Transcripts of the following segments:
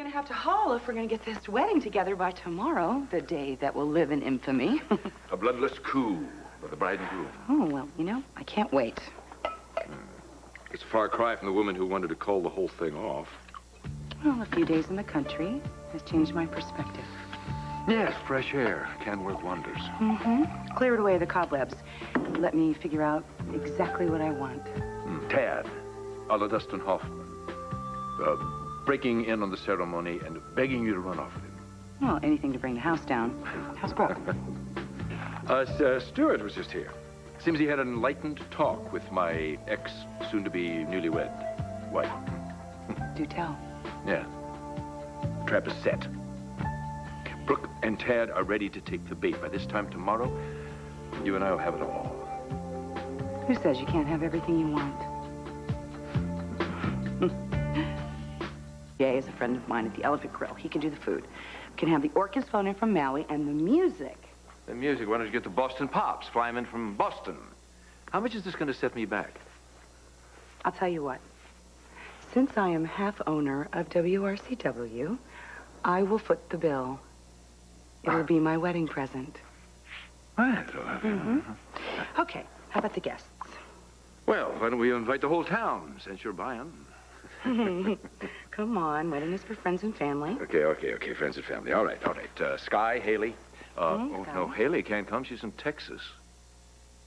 gonna have to haul if we're gonna get this wedding together by tomorrow, the day that will live in infamy. A bloodless coup for the bride and groom. Oh, well, you know, I can't wait. It's a far cry from the woman who wanted to call the whole thing off. Well, a few days in the country has changed my perspective. Yes, fresh air can work wonders. Mm-hmm. Cleared away the cobwebs. Let me figure out exactly what I want. Tad, a la Dustin Hoffman. Breaking in on the ceremony and begging you to run off with him. Well, anything to bring the house down. How's Brooke? Stuart was just here. Seems he had an enlightened talk with my ex-soon-to-be newlywed wife. Do tell. Yeah. Trap is set. Brooke and Tad are ready to take the bait. By this time tomorrow, you and I will have it all. Who says you can't have everything you want? Jay is a friend of mine at the Elephant Grill. He can do the food. Can have the orchestra phone in from Maui and the music. The music, why don't you get the Boston Pops? Fly them in from Boston. How much is this going to set me back? I'll tell you what. Since I am half owner of WRCW, I will foot the bill. It'll be my wedding present. Okay, how about the guests? Well, why don't we invite the whole town, since you're buying? Come on, wedding is for friends and family. Okay, friends and family. All right. Sky, Haley. No, Haley can't come. She's in Texas.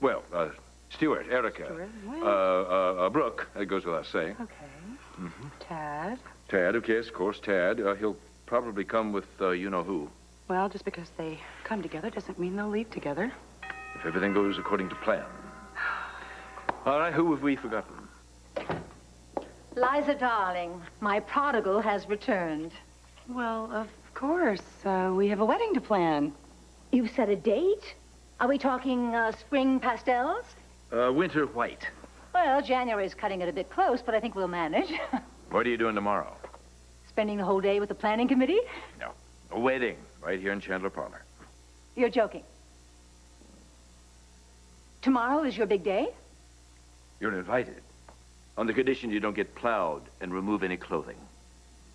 Well, Stuart, Erica. Stuart, Brooke, that goes without saying. Okay. Tad. Tad, okay, of course, Tad. He'll probably come with you-know-who. Well, just because they come together doesn't mean they'll leave together. If everything goes according to plan. All right, who have we forgotten? Liza, darling, my prodigal has returned. Well, of course. We have a wedding to plan. You've set a date? Are we talking spring pastels? Winter white. Well, January's cutting it a bit close, but I think we'll manage. What are you doing tomorrow? Spending the whole day with the planning committee? No, a wedding right here in Chandler Parlor. You're joking. Tomorrow is your big day? You're invited. On the condition you don't get plowed and remove any clothing.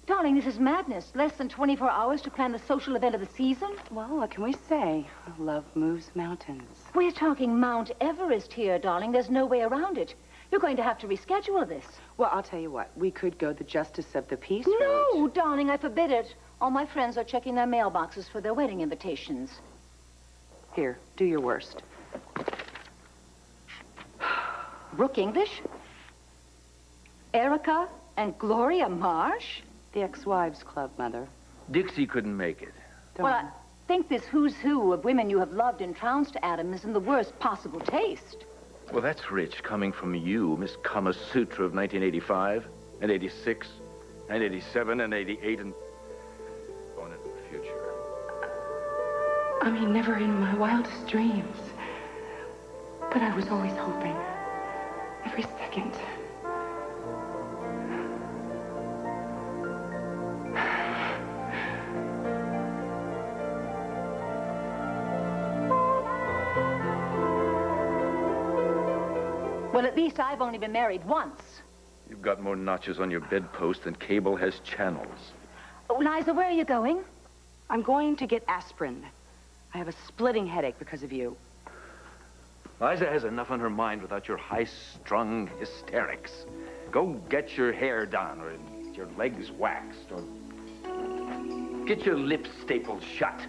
Darling, this is madness. Less than 24 hours to plan the social event of the season? Well, what can we say? Love moves mountains. We're talking Mount Everest here, darling. There's no way around it. You're going to have to reschedule this. Well, I'll tell you what. We could go the Justice of the Peace No, route. darling, I forbid it. All my friends are checking their mailboxes for their wedding invitations. Here, do your worst. Brooke English? Erica and Gloria Marsh? The Ex-Wives Club, Mother. Dixie couldn't make it. Well, I think this who's who of women you have loved and trounced, Adam, is in the worst possible taste. Well, that's rich coming from you, Miss Kama Sutra of 1985 and 86 and 87 and 88 and going into the future. I mean, never in my wildest dreams. But I was always hoping. Every second. Well, at least I've only been married once. You've got more notches on your bedpost than cable has channels. Oh, Liza, where are you going? I'm going to get aspirin. I have a splitting headache because of you. Liza has enough on her mind without your high-strung hysterics. Go get your hair done or your legs waxed or get your lips stapled shut.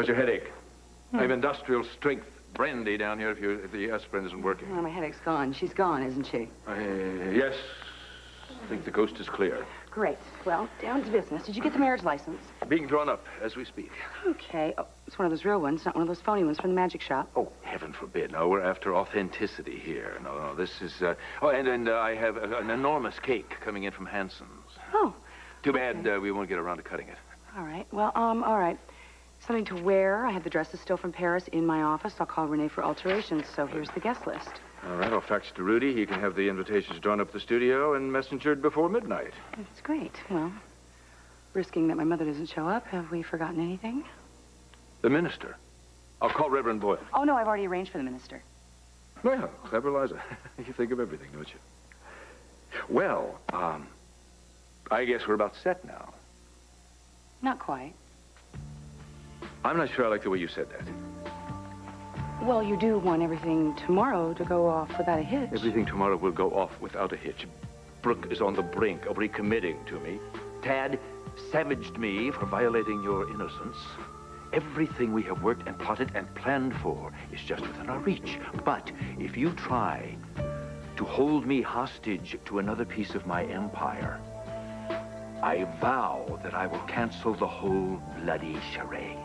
How's your headache? I have industrial strength brandy down here if the aspirin isn't working. Oh, my headache's gone. She's gone, isn't she? Yes. I think the coast is clear. Great. Well, down to business. Did you get the marriage license? Being drawn up as we speak. Okay. Oh, it's one of those real ones, not one of those phony ones from the magic shop. Oh, heaven forbid. No, we're after authenticity here. No, this is... and I have an enormous cake coming in from Hanson's. Oh. Too bad we won't get around to cutting it. All right. Well, all right. Something to wear. I have the dresses still from Paris in my office. I'll call Renee for alterations, so here's the guest list. All right, I'll fax it to Rudy. He can have the invitations drawn up at the studio and messengered before midnight. That's great. Well, risking that my mother doesn't show up, have we forgotten anything? The minister. I'll call Reverend Boyle. Oh, no, I've already arranged for the minister. Well, clever Liza. You think of everything, don't you? Well, I guess we're about set now. Not quite. I'm not sure I like the way you said that. Well, you do want everything tomorrow to go off without a hitch. Everything tomorrow will go off without a hitch. Brooke is on the brink of recommitting to me. Tad savaged me for violating your innocence. Everything we have worked and plotted and planned for is just within our reach. But if you try to hold me hostage to another piece of my empire, I vow that I will cancel the whole bloody charade.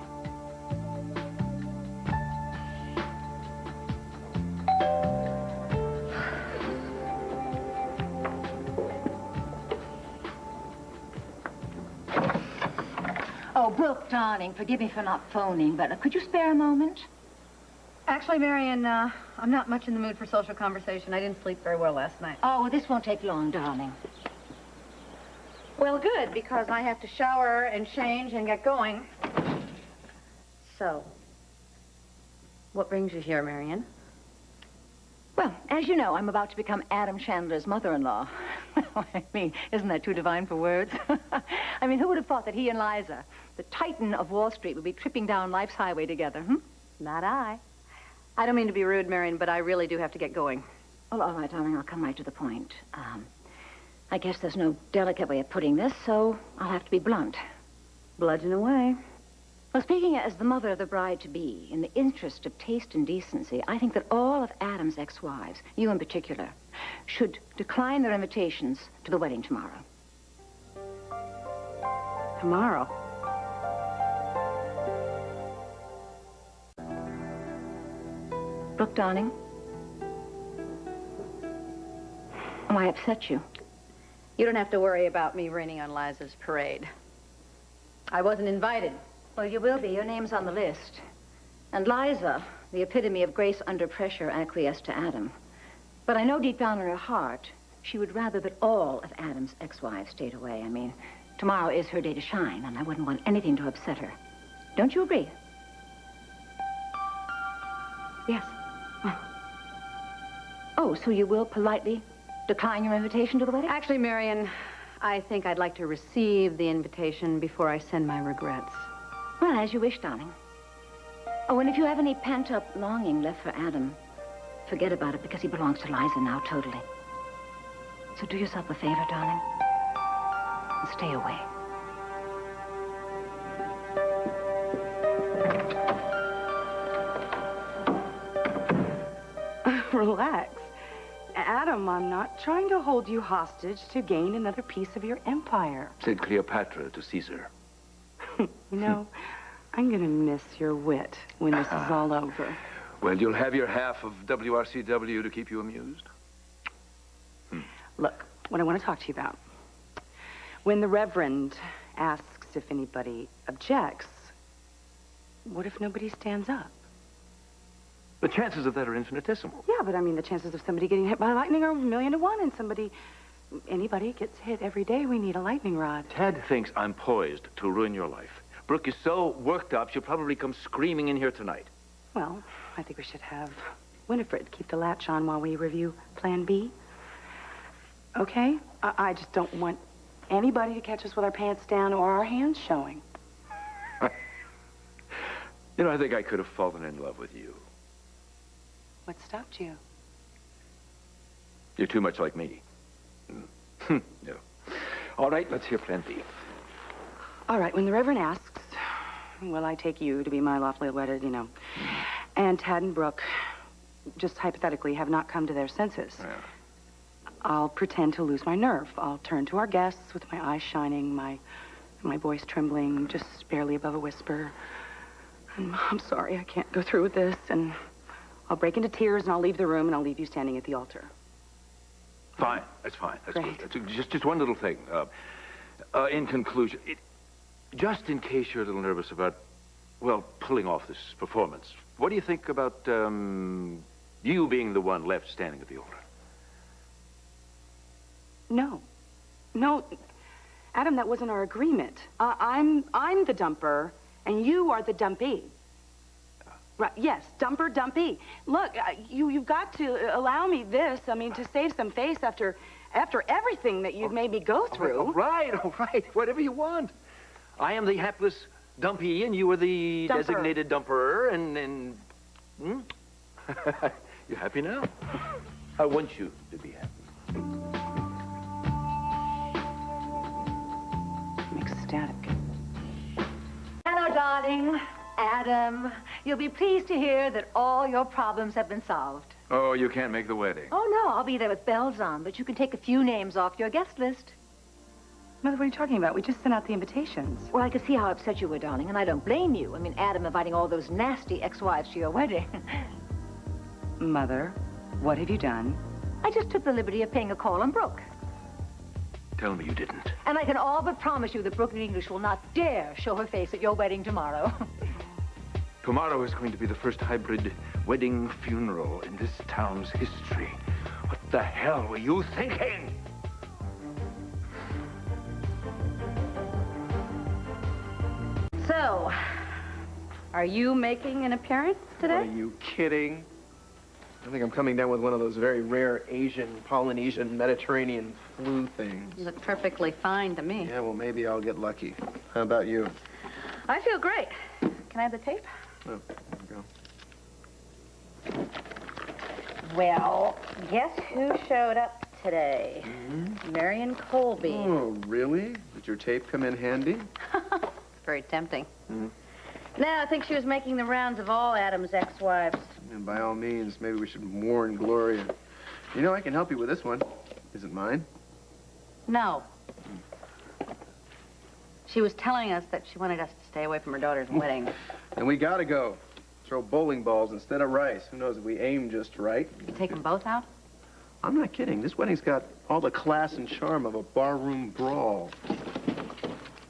Oh, Brooke, darling, forgive me for not phoning, but could you spare a moment? Actually, Marion, I'm not much in the mood for social conversation. I didn't sleep very well last night. Oh, well, this won't take long, darling. Well, good, because I have to shower and change and get going. So, what brings you here, Marion? Well, as you know, I'm about to become Adam Chandler's mother-in-law. I mean, isn't that too divine for words? I mean, who would have thought that he and Liza, the titan of Wall Street, would be tripping down life's highway together, Not I. I don't mean to be rude, Marion, but I really do have to get going. Well, all right, darling, I'll come right to the point. I guess there's no delicate way of putting this, so I'll have to be blunt. Bludgeon away. Well, speaking as the mother of the bride-to-be, in the interest of taste and decency, I think that all of Adam's ex-wives, you in particular, should decline their invitations to the wedding tomorrow. Tomorrow? Brooke, darling. Oh, I upset you. You don't have to worry about me raining on Liza's parade. I wasn't invited. Well, you will be. Your name's on the list. And Liza, the epitome of grace under pressure, acquiesced to Adam. But I know deep down in her heart, she would rather that all of Adam's ex-wives stayed away. I mean, tomorrow is her day to shine, and I wouldn't want anything to upset her. Don't you agree? Yes. Oh, so you will politely decline your invitation to the wedding? Actually, Marion, I think I'd like to receive the invitation before I send my regrets. Well, as you wish, darling. Oh, and if you have any pent-up longing left for Adam, forget about it, because he belongs to Liza now, totally. So do yourself a favor, darling, and stay away. Relax. Adam, I'm not trying to hold you hostage to gain another piece of your empire. Said Cleopatra to Caesar. You know, I'm gonna miss your wit when this is all over. Well, you'll have your half of WRCW to keep you amused. Look, what I want to talk to you about. When the Reverend asks if anybody objects, what if nobody stands up? The chances of that are infinitesimal. Yeah, but I mean, the chances of somebody getting hit by lightning are 1,000,000 to 1, and anybody gets hit every day. We need a lightning rod. Tad thinks I'm poised to ruin your life. Brooke is so worked up, she'll probably come screaming in here tonight. Well, I think we should have Winifred keep the latch on while we review Plan B. Okay? I just don't want anybody to catch us with our pants down or our hands showing. You know, I think I could have fallen in love with you. What stopped you? You're too much like me. No. All right, let's hear Plan B. All right, when the Reverend asks, well, I take you to be my lawfully wedded, and Tad and Brooke, just hypothetically, have not come to their senses. Yeah. I'll pretend to lose my nerve. I'll turn to our guests with my eyes shining, my voice trembling, just barely above a whisper. And I'm sorry, I can't go through with this. And I'll break into tears, and I'll leave the room, and I'll leave you standing at the altar. Fine. That's fine. That's Great. good. Just one little thing. In conclusion, just in case you're a little nervous about, well, pulling off this performance, what do you think about you being the one left standing at the altar? No. Adam, that wasn't our agreement. I'm the dumper, and you are the dumpee. Right, yes, dumper, dumpee. Look, you've got to allow me this, to save some face after everything that you've made me go through. All right. Whatever you want. I am the hapless dumpee, and you are the Dumper. designated dumperer, and you happy now? I want you to be happy. I'm ecstatic. Hello, darling. Adam, you'll be pleased to hear that all your problems have been solved. Oh, you can't make the wedding. Oh, no, I'll be there with bells on, but you can take a few names off your guest list. Mother, what are you talking about? We just sent out the invitations. Well, I could see how upset you were, darling, and I don't blame you. Adam inviting all those nasty ex-wives to your wedding. Mother, what have you done? I just took the liberty of paying a call on Brooke. Tell me you didn't. And I can all but promise you that Brooke in English will not dare show her face at your wedding tomorrow. Tomorrow is going to be the first hybrid wedding funeral in this town's history. What the hell were you thinking? So, are you making an appearance today? Are you kidding? I think I'm coming down with one of those very rare Asian, Polynesian, Mediterranean flu things. You look perfectly fine to me. Yeah, well, maybe I'll get lucky. How about you? I feel great. Can I have the tape? Oh, there you go. Well, guess who showed up today? Marion Colby. Oh, really? Did your tape come in handy? Very tempting. No, I think she was making the rounds of all Adam's ex-wives. And by all means, maybe we should warn Gloria. You know, I can help you with this one. Is it mine? No. She was telling us that she wanted us to stay away from her daughter's wedding. And we gotta go. Throw bowling balls instead of rice. Who knows if we aim just right? Take them both out? I'm not kidding. This wedding's got all the class and charm of a barroom brawl.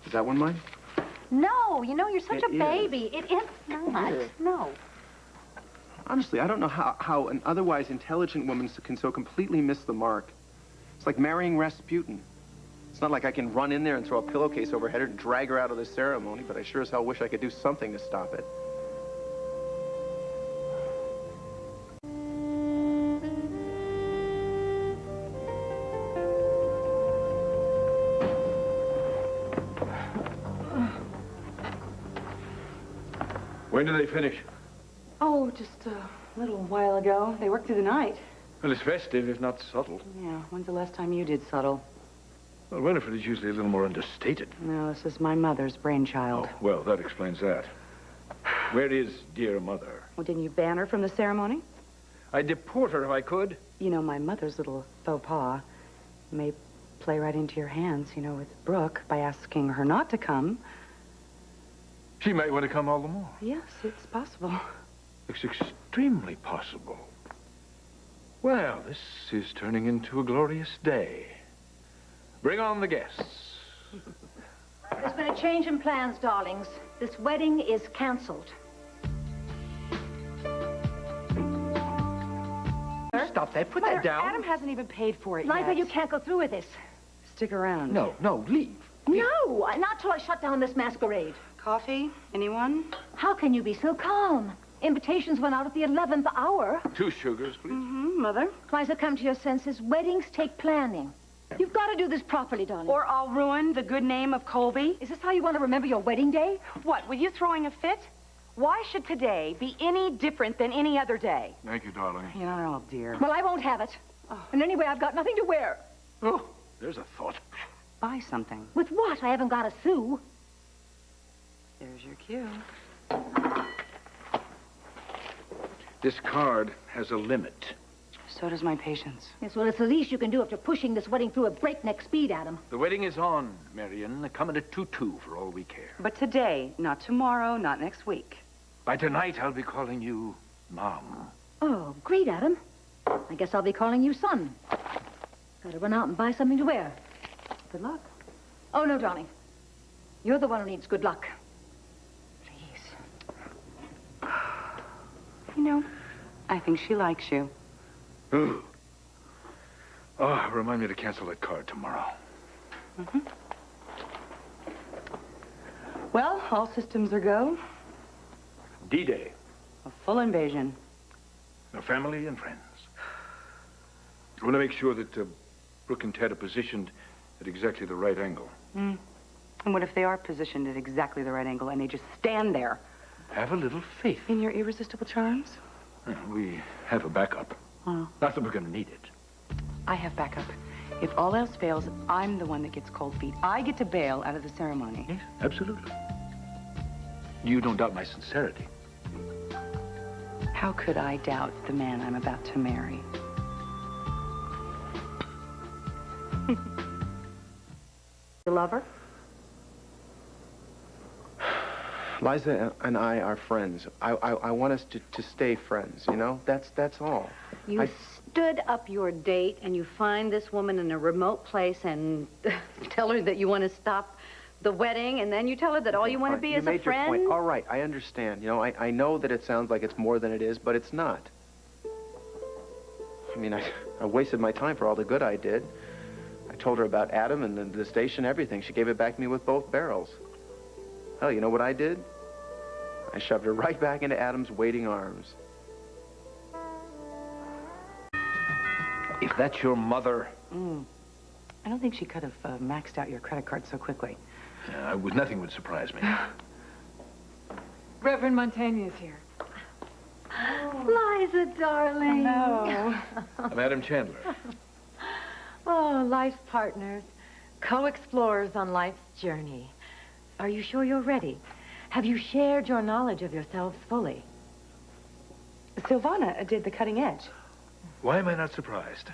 Is that one mine? No, you're such a It is. baby. It is not. Here. No. Honestly, I don't know how an otherwise intelligent woman can so completely miss the mark. It's like marrying Rasputin. It's not like I can run in there and throw a pillowcase over her head and drag her out of the ceremony, but I sure as hell wish I could do something to stop it. When do they finish? Oh, just a little while ago. They worked through the night. Well, it's festive, if not subtle. Yeah, when's the last time you did subtle? Well, Winifred is usually a little more understated. No, this is my mother's brainchild. Oh, well, that explains that. Where is dear mother? Well, didn't you ban her from the ceremony? I'd deport her if I could. My mother's little faux pas may play right into your hands, with Brooke by asking her not to come. She might want to come all the more. Yes, it's possible. It's extremely possible. Well, this is turning into a glorious day. Bring on the guests. There's been a change in plans, darlings. This wedding is canceled. Stop that. Put Mother, that down. Adam hasn't even paid for it Liza, yet. you can't go through with this. Stick around. No, leave. No, not till I shut down this masquerade. Coffee? Anyone? How can you be so calm? Invitations went out at the 11th hour. 2 sugars, please. Mother? Liza, come to your senses. Weddings take planning. You've got to do this properly, darling. Or I'll ruin the good name of Colby. Is this how you want to remember your wedding day? What, were you throwing a fit? Why should today be any different than any other day? Thank you, darling. Oh, dear. Well, I won't have it. And anyway, I've got nothing to wear. Oh, there's a thought. Buy something. With what? I haven't got a sou. There's your cue. This card has a limit. So does my patience. Yes, well, it's the least you can do after pushing this wedding through at breakneck speed, Adam. The wedding is on, Marion. Coming at 2-2 for all we care. But today, not tomorrow, not next week. By tonight, I'll be calling you Mom. Oh, great, Adam. I guess I'll be calling you son. Gotta run out and buy something to wear. Good luck. Oh, no, darling. You're the one who needs good luck. Please. You know, I think she likes you. Ooh. Oh, remind me to cancel that card tomorrow. Mm-hmm. Well, all systems are go. D-Day. A full invasion. Now, family and friends. I want to make sure that Brooke and Ted are positioned at exactly the right angle. Mm. And what if they are positioned at exactly the right angle and they just stand there? Have a little faith. In your irresistible charms? We have a backup. Oh. Not that we're going to need it. I have backup. If all else fails, I'm the one that gets cold feet. I get to bail out of the ceremony. Yes, absolutely. You don't doubt my sincerity. How could I doubt the man I'm about to marry? You love her? Liza and I are friends. I want us to stay friends, you know? That's all. You stood up your date and you find this woman in a remote place and tell her that you want to stop the wedding, and then you tell her that all you want to be is a friend? Your point. All right, I understand. You know, I know that it sounds like it's more than it is, but it's not. I mean, I wasted my time for all the good I did. I told her about Adam and the station, everything. She gave it back to me with both barrels. Hell, you know what I did? I shoved her right back into Adam's waiting arms. If that's your mother... I don't think she could have maxed out your credit card so quickly. Nothing would surprise me. Reverend Montaigne is here. Liza, darling. No. I'm Adam Chandler. Oh, life partners, co-explorers on life's journey. Are you sure you're ready? Have you shared your knowledge of yourselves fully? Silvana did the cutting edge. Why am I not surprised?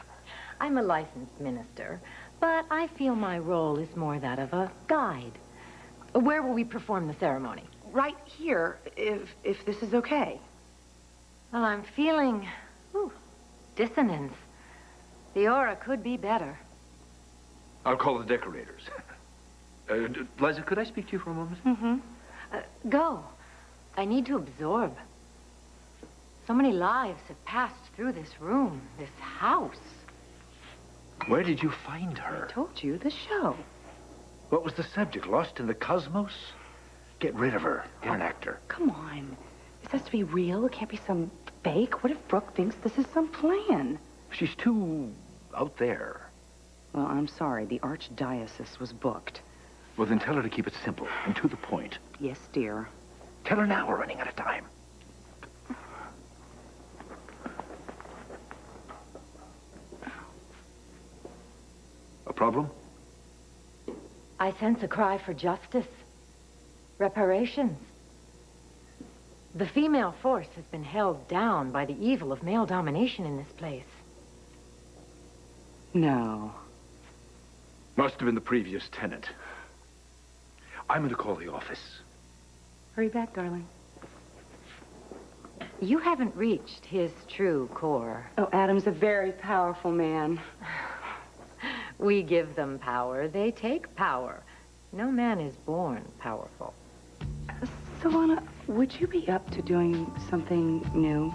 I'm a licensed minister, but I feel my role is more that of a guide. Where will we perform the ceremony? Right here, if this is okay. Well, I'm feeling dissonance. The aura could be better. I'll call the decorators. Liza, could I speak to you for a moment? Mm-hmm. Go. I need to absorb. So many lives have passed through this room, this house. Where did you find her? I told you, the show. What was the subject? Lost in the cosmos? Get rid of her. Get an actor. Come on. This has to be real. It can't be some fake. What if Brooke thinks this is some plan? She's too out there. Well, I'm sorry. The archdiocese was booked. Well, then tell her to keep it simple and to the point. Yes, dear. Tell her now we're running out of time. A problem? I sense a cry for justice, reparations. The female force has been held down by the evil of male domination in this place. No. Must have been the previous tenant. I'm going to call the office. Hurry back, darling. You haven't reached his true core. Oh, Adam's a very powerful man. We give them power, they take power. No man is born powerful. Silvana, would you be up to doing something new,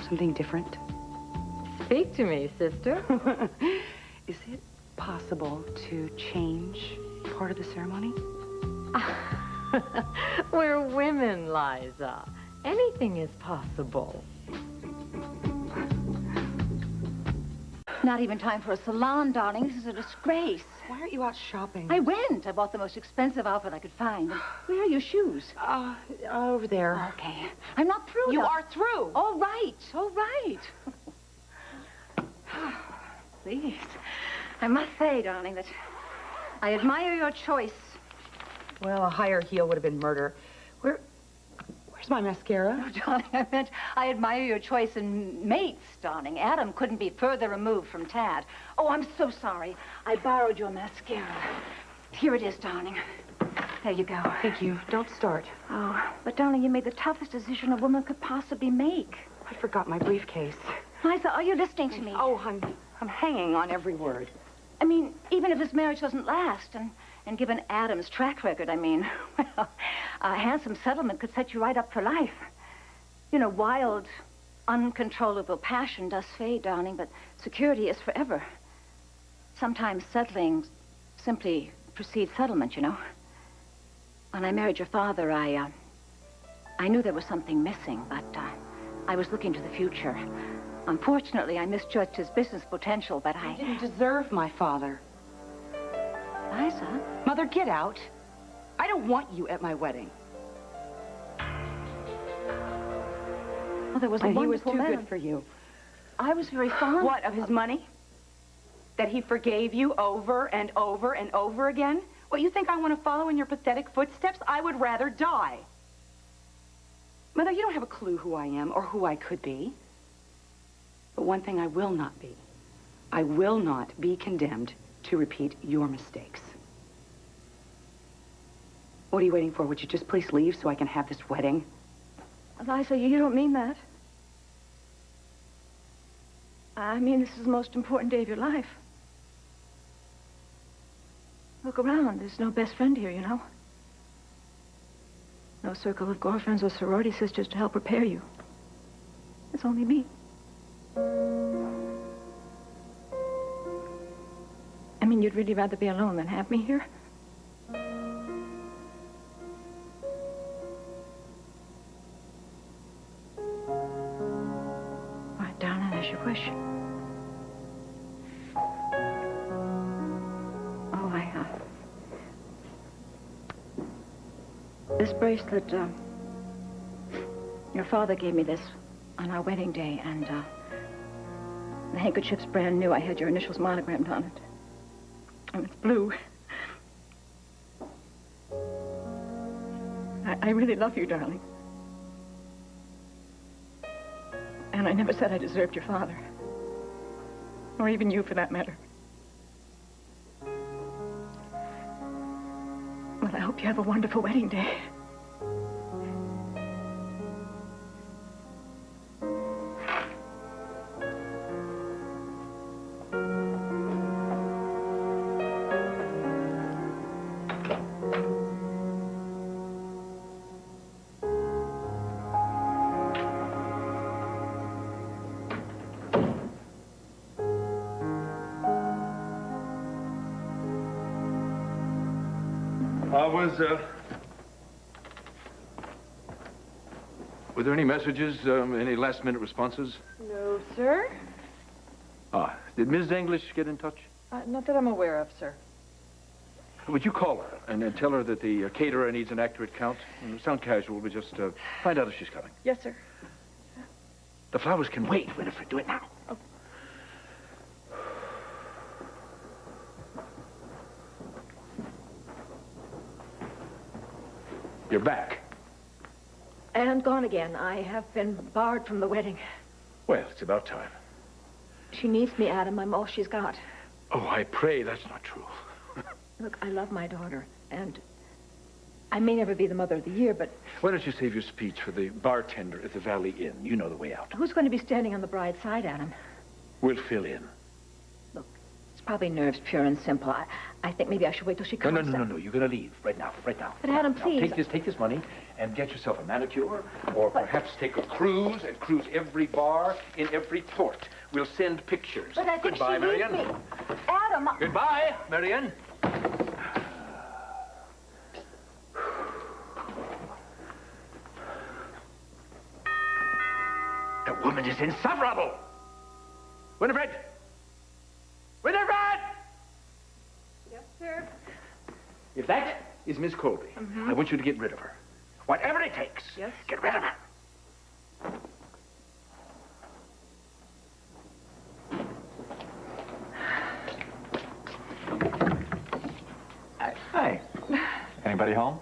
something different? Speak to me, sister. Is it possible to change part of the ceremony? We're women, Liza. Anything is possible. Not even time for a salon, darling. This is a disgrace. Why aren't you out shopping? I went. I bought the most expensive outfit I could find. Where are your shoes? Over there. Okay. I'm not through. You though. are through. All right. All right. Please. I must say, darling, that I admire your choice. Well, a higher heel would have been murder. Where's my mascara? Oh, darling, I meant I admire your choice in mates, darling. Adam couldn't be further removed from Tad. Oh, I'm so sorry. I borrowed your mascara. Here it is, darling. There you go. Thank you. Don't start. Oh, but darling, you made the toughest decision a woman could possibly make. I forgot my briefcase. Liza, are you listening to me? Oh, I'm hanging on every word. I mean, even if this marriage doesn't last, and given Adam's track record, I mean, well, a handsome settlement could set you right up for life. You know, wild, uncontrollable passion does fade, darling, but security is forever. Sometimes settling simply precedes settlement, you know. When I married your father, I knew there was something missing, but I was looking to the future. Unfortunately, I misjudged his business potential, but I didn't deserve my father. Liza? Mother, get out. I don't want you at my wedding. Well, there was a And he was wonderful too man. good for you. I was very fond. What, of his money? That he forgave you over and over and over again? What, you think I want to follow in your pathetic footsteps? I would rather die. Mother, you don't have a clue who I am or who I could be. But one thing I will not be. I will not be condemned to repeat your mistakes. What are you waiting for? Would you just please leave so I can have this wedding? Liza, you don't mean that. I mean, this is the most important day of your life. Look around. There's no best friend here, you know. No circle of girlfriends or sorority sisters to help prepare you. It's only me. I mean, you'd really rather be alone than have me here? All right, darling, as you wish. Oh, this bracelet, your father gave me this on our wedding day, and, the handkerchief's brand new. I had your initials monogrammed on it. And it's blue. I really love you, darling. And I never said I deserved your father. Or even you, for that matter. Well, I hope you have a wonderful wedding day. Were there any messages, any last-minute responses? No, sir. Did Ms. English get in touch? Not that I'm aware of, sir. Would you call her and tell her that the caterer needs an accurate count? Sound casual, but just find out if she's coming. Yes, sir. The flowers can wait, Winifred. Do it now. Oh. You're back. And gone again. I have been barred from the wedding. Well, it's about time. She needs me, Adam. I'm all she's got. Oh, I pray that's not true. Look, I love my daughter, and I may never be the mother of the year, but Why don't you save your speech for the bartender at the Valley Inn? You know the way out. who's going to be standing on the bride's side, Adam? We'll fill in. Look, it's probably nerves, pure and simple. I think maybe I should wait till she comes. No. You're going to leave right now. But, Adam, Now, please. take this money and get yourself a manicure, or perhaps take a cruise and cruise every bar in every port. We'll send pictures. But I think Goodbye, she needs Marion. me. Adam! Goodbye, Marion. The woman is insufferable. Winifred! Winifred! Yes, sir. If that is Miss Colby, I want you to get rid of her. Whatever it takes. Yes. Get rid of her. Hi. Anybody home?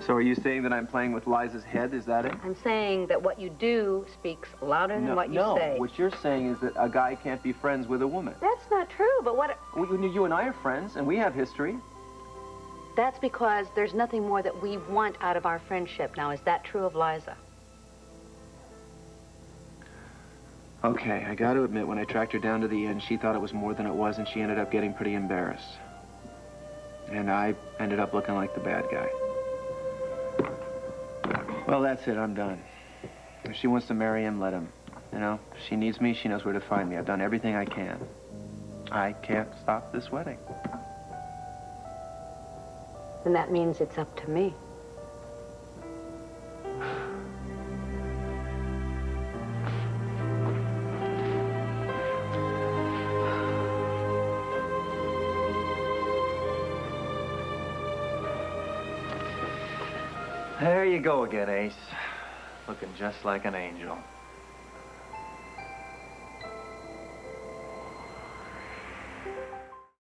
So are you saying that I'm playing with Liza's head? Is that it? I'm saying that what you do speaks louder than what you say. No, what you're saying is that a guy can't be friends with a woman. That's not true, but what... You and I are friends, and we have history. That's because there's nothing more that we want out of our friendship. Now, is that true of Liza? Okay, I got to admit, when I tracked her down to the inn, she thought it was more than it was, and she ended up getting pretty embarrassed. And I ended up looking like the bad guy. Well, that's it. I'm done. If she wants to marry him, let him. You know, if she needs me, she knows where to find me. I've done everything I can. I can't stop this wedding. And that means it's up to me. There you go again, Ace. Looking just like an angel.